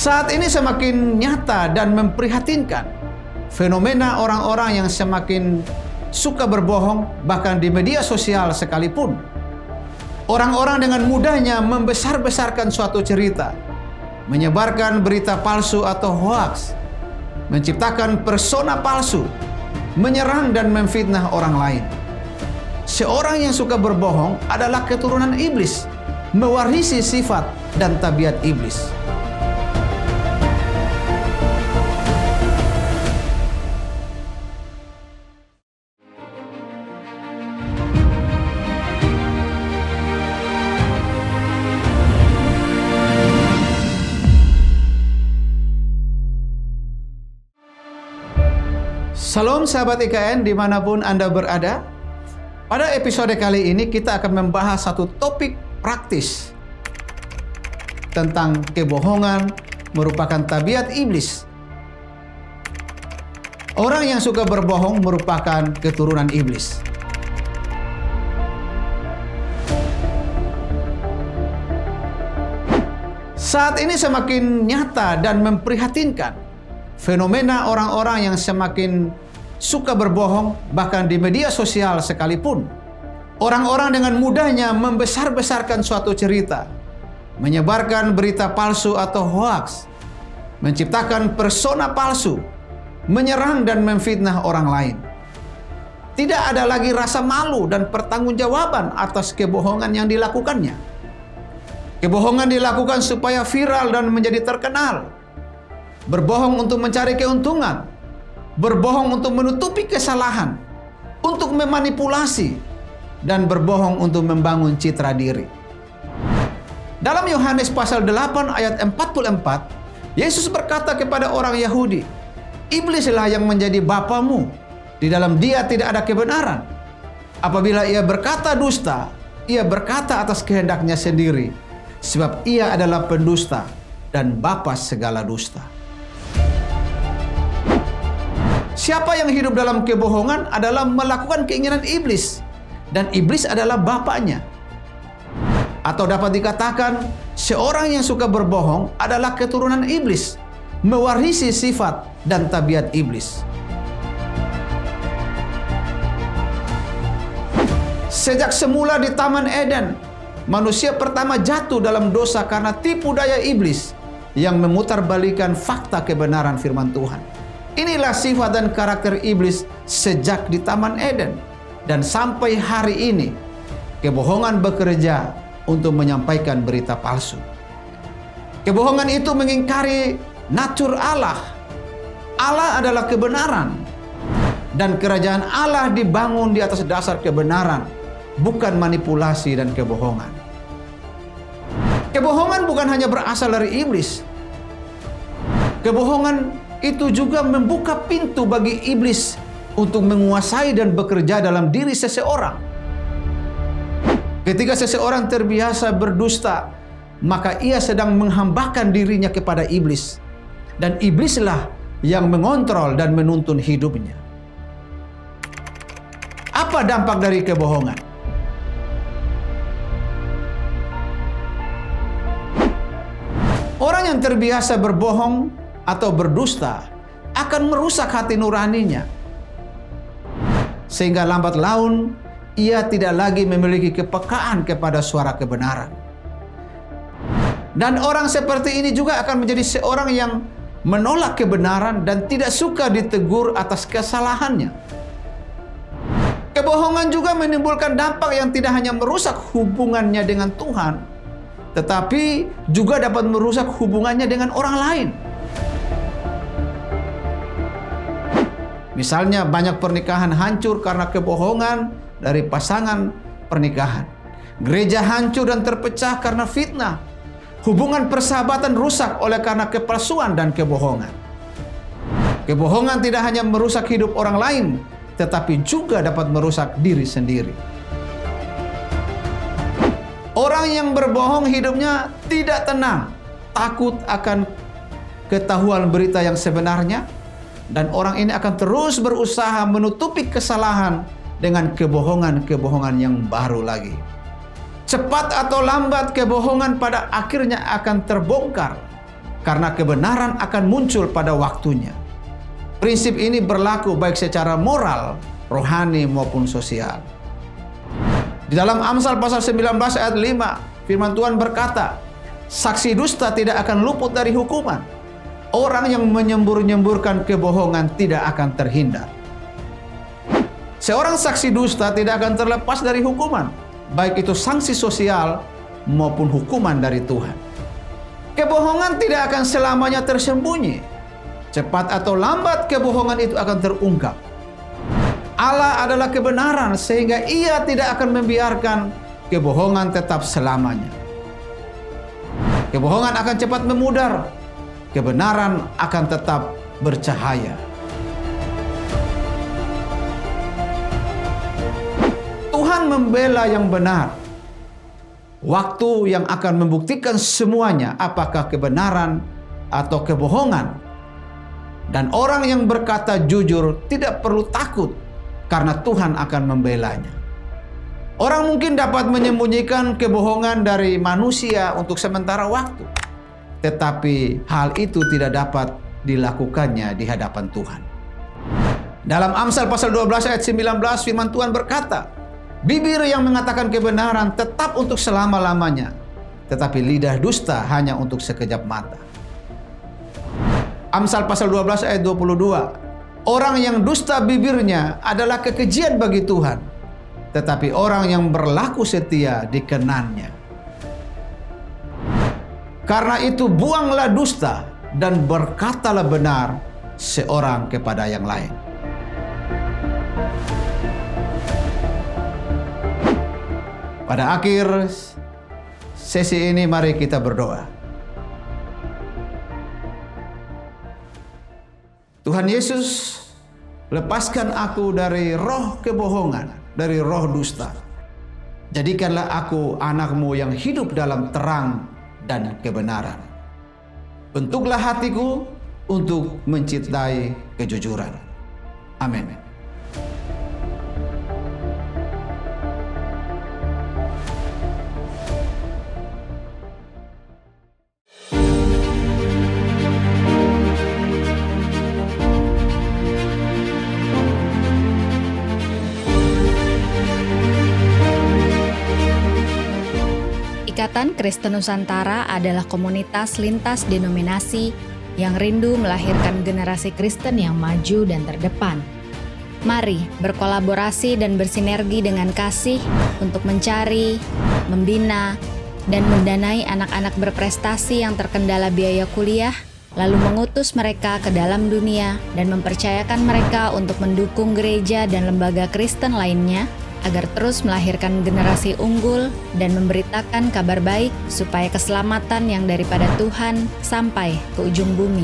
Saat ini semakin nyata dan memprihatinkan fenomena orang-orang yang semakin suka berbohong, bahkan di media sosial sekalipun. Orang-orang dengan mudahnya membesar-besarkan suatu cerita, menyebarkan berita palsu atau hoaks, menciptakan persona palsu, menyerang dan memfitnah orang lain. Seorang yang suka berbohong adalah keturunan iblis, mewarisi sifat dan tabiat iblis. Salam sahabat IKN dimanapun Anda berada. Pada episode kali ini kita akan membahas satu topik praktis tentang kebohongan merupakan tabiat iblis. Orang yang suka berbohong merupakan keturunan iblis. Saat ini semakin nyata dan memprihatinkan fenomena orang-orang yang semakin suka berbohong, bahkan di media sosial sekalipun. Orang-orang dengan mudahnya membesar-besarkan suatu cerita, menyebarkan berita palsu atau hoaks, menciptakan persona palsu, menyerang dan memfitnah orang lain. Tidak ada lagi rasa malu dan pertanggungjawaban atas kebohongan yang dilakukannya. Kebohongan dilakukan supaya viral dan menjadi terkenal. Berbohong untuk mencari keuntungan, berbohong untuk menutupi kesalahan, untuk memanipulasi, dan berbohong untuk membangun citra diri. Dalam Yohanes pasal 8 ayat 44, Yesus berkata kepada orang Yahudi, "Iblislah yang menjadi bapamu, di dalam dia tidak ada kebenaran. Apabila ia berkata dusta, ia berkata atas kehendaknya sendiri, sebab ia adalah pendusta dan bapa segala dusta." Siapa yang hidup dalam kebohongan adalah melakukan keinginan iblis, dan iblis adalah bapaknya. Atau dapat dikatakan, seorang yang suka berbohong adalah keturunan iblis, mewarisi sifat dan tabiat iblis. Sejak semula di Taman Eden, manusia pertama jatuh dalam dosa karena tipu daya iblis yang memutarbalikkan fakta kebenaran firman Tuhan. Inilah sifat dan karakter iblis sejak di Taman Eden. Dan sampai hari ini, kebohongan bekerja untuk menyampaikan berita palsu. Kebohongan itu mengingkari natur Allah. Allah adalah kebenaran. Dan kerajaan Allah dibangun di atas dasar kebenaran, bukan manipulasi dan kebohongan. Kebohongan bukan hanya berasal dari iblis. Kebohongan itu juga membuka pintu bagi iblis untuk menguasai dan bekerja dalam diri seseorang. Ketika seseorang terbiasa berdusta, maka ia sedang menghambakan dirinya kepada iblis. Dan iblislah yang mengontrol dan menuntun hidupnya. Apa dampak dari kebohongan? Orang yang terbiasa berbohong atau berdusta akan merusak hati nuraninya, sehingga lambat laun ia tidak lagi memiliki kepekaan kepada suara kebenaran. Dan orang seperti ini juga akan menjadi seorang yang menolak kebenaran dan tidak suka ditegur atas kesalahannya. Kebohongan juga menimbulkan dampak yang tidak hanya merusak hubungannya dengan Tuhan, tetapi juga dapat merusak hubungannya dengan orang lain. Misalnya banyak pernikahan hancur karena kebohongan dari pasangan pernikahan. Gereja hancur dan terpecah karena fitnah. Hubungan persahabatan rusak oleh karena kepalsuan dan kebohongan. Kebohongan tidak hanya merusak hidup orang lain, tetapi juga dapat merusak diri sendiri. Orang yang berbohong hidupnya tidak tenang, takut akan ketahuan berita yang sebenarnya, dan orang ini akan terus berusaha menutupi kesalahan dengan kebohongan-kebohongan yang baru lagi. Cepat atau lambat kebohongan pada akhirnya akan terbongkar karena kebenaran akan muncul pada waktunya. Prinsip ini berlaku baik secara moral, rohani maupun sosial. Di dalam Amsal pasal 19 ayat 5, firman Tuhan berkata, saksi dusta tidak akan luput dari hukuman. Orang yang menyembur-nyemburkan kebohongan tidak akan terhindar. Seorang saksi dusta tidak akan terlepas dari hukuman, baik itu sanksi sosial maupun hukuman dari Tuhan. Kebohongan tidak akan selamanya tersembunyi. Cepat atau lambat kebohongan itu akan terungkap. Allah adalah kebenaran sehingga Ia tidak akan membiarkan kebohongan tetap selamanya. Kebohongan akan cepat memudar. Kebenaran akan tetap bercahaya. Tuhan membela yang benar. Waktu yang akan membuktikan semuanya apakah kebenaran atau kebohongan. Dan orang yang berkata jujur tidak perlu takut karena Tuhan akan membelanya. Orang mungkin dapat menyembunyikan kebohongan dari manusia untuk sementara waktu, tetapi hal itu tidak dapat dilakukannya di hadapan Tuhan. Dalam Amsal pasal 12 ayat 19 firman Tuhan berkata, bibir yang mengatakan kebenaran tetap untuk selama-lamanya, tetapi lidah dusta hanya untuk sekejap mata. Amsal pasal 12 ayat 22, orang yang dusta bibirnya adalah kekejian bagi Tuhan, tetapi orang yang berlaku setia dikenannya. Karena itu buanglah dusta dan berkatalah benar seorang kepada yang lain. Pada akhir sesi ini mari kita berdoa. Tuhan Yesus, lepaskan aku dari roh kebohongan, dari roh dusta. Jadikanlah aku anak-Mu yang hidup dalam terang dan kebenaran. Bentuklah hatiku untuk mencintai kejujuran. Amin. Ikatan Kristen Nusantara adalah komunitas lintas denominasi yang rindu melahirkan generasi Kristen yang maju dan terdepan. Mari berkolaborasi dan bersinergi dengan kasih untuk mencari, membina, dan mendanai anak-anak berprestasi yang terkendala biaya kuliah, lalu mengutus mereka ke dalam dunia dan mempercayakan mereka untuk mendukung gereja dan lembaga Kristen lainnya, agar terus melahirkan generasi unggul dan memberitakan kabar baik supaya keselamatan yang daripada Tuhan sampai ke ujung bumi.